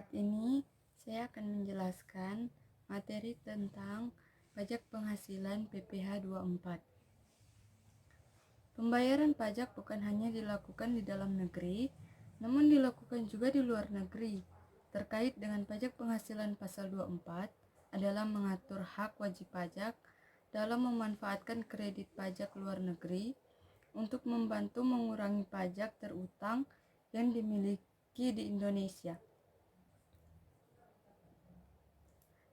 Saat ini saya akan menjelaskan materi tentang pajak penghasilan PPh 24. Pembayaran pajak bukan hanya dilakukan di dalam negeri, namun dilakukan juga di luar negeri. Terkait dengan pajak penghasilan pasal 24 adalah mengatur hak wajib pajak dalam memanfaatkan kredit pajak luar negeri untuk membantu mengurangi pajak terutang yang dimiliki di Indonesia.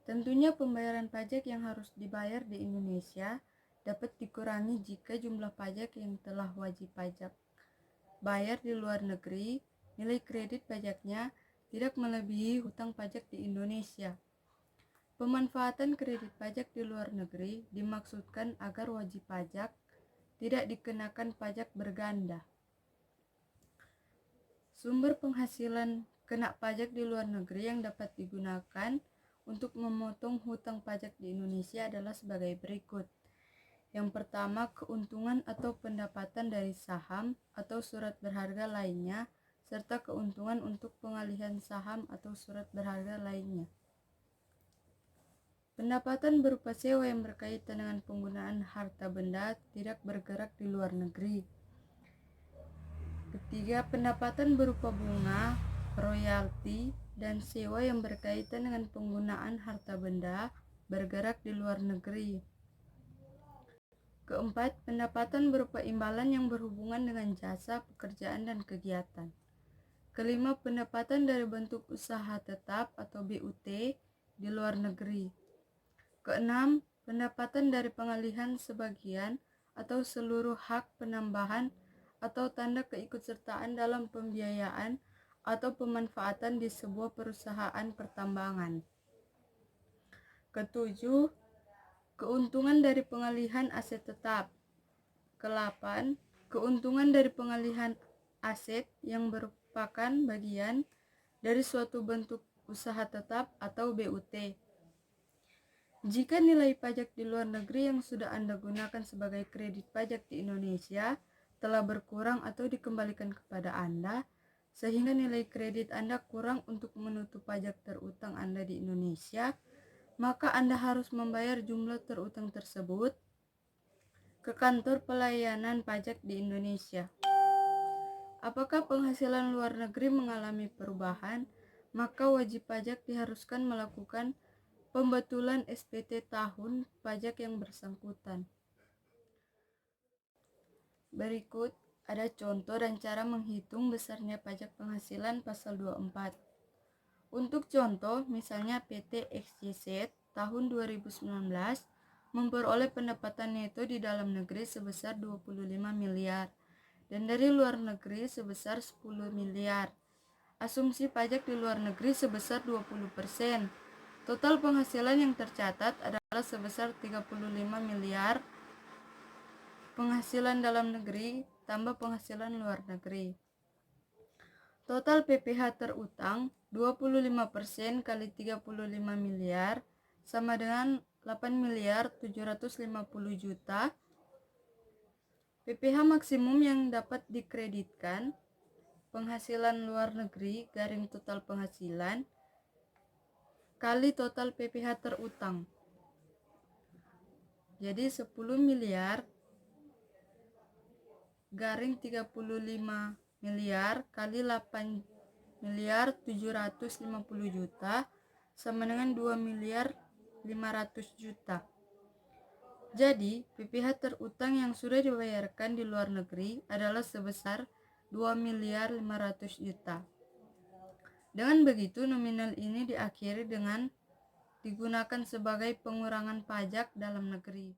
Tentunya pembayaran pajak yang harus dibayar di Indonesia dapat dikurangi jika jumlah pajak yang telah wajib pajak bayar di luar negeri, nilai kredit pajaknya tidak melebihi hutang pajak di Indonesia. Pemanfaatan kredit pajak di luar negeri dimaksudkan agar wajib pajak tidak dikenakan pajak berganda. Sumber penghasilan kena pajak di luar negeri yang dapat digunakan untuk memotong hutang pajak di Indonesia adalah sebagai berikut. Yang pertama, keuntungan atau pendapatan dari saham atau surat berharga lainnya, serta keuntungan untuk pengalihan saham atau surat berharga lainnya. Pendapatan berupa sewa yang berkaitan dengan penggunaan harta benda tidak bergerak di luar negeri. Ketiga, pendapatan berupa bunga, royalti, dan sewa yang berkaitan dengan penggunaan harta benda bergerak di luar negeri. Keempat, pendapatan berupa imbalan yang berhubungan dengan jasa, pekerjaan, dan kegiatan. Kelima, pendapatan dari bentuk usaha tetap atau BUT di luar negeri. Keenam, pendapatan dari pengalihan sebagian atau seluruh hak penambahan atau tanda keikutsertaan dalam pembiayaan atau pemanfaatan di sebuah perusahaan pertambangan. Ketujuh, keuntungan dari pengalihan aset tetap. Kedelapan, keuntungan dari pengalihan aset yang merupakan bagian dari suatu bentuk usaha tetap atau BUT. Jika nilai pajak di luar negeri yang sudah Anda gunakan sebagai kredit pajak di Indonesia telah berkurang atau dikembalikan kepada Anda, sehingga nilai kredit Anda kurang untuk menutup pajak terutang Anda di Indonesia, maka Anda harus membayar jumlah terutang tersebut ke kantor pelayanan pajak di Indonesia. Apakah penghasilan luar negeri mengalami perubahan, maka wajib pajak diharuskan melakukan pembetulan SPT tahun pajak yang bersangkutan. Berikut ada contoh dan cara menghitung besarnya pajak penghasilan pasal 24. Untuk contoh, misalnya PT XYZ tahun 2019 memperoleh pendapatan neto di dalam negeri sebesar 25 miliar dan dari luar negeri sebesar 10 miliar. Asumsi pajak di luar negeri sebesar 20%. Total penghasilan yang tercatat adalah sebesar 35 miliar. Penghasilan dalam negeri tambah penghasilan luar negeri. Total PPh terutang 25% kali 35 miliar sama dengan 8 miliar 750 juta. PPh maksimum yang dapat dikreditkan penghasilan luar negeri garing total penghasilan kali total PPh terutang. Jadi 10 miliar garing 35 miliar kali 8 miliar 750 juta sama dengan 2 miliar 500 juta. Jadi PPh terutang yang sudah dibayarkan di luar negeri adalah sebesar 2 miliar 500 juta. Dengan begitu nominal ini diakhiri dengan digunakan sebagai pengurangan pajak dalam negeri.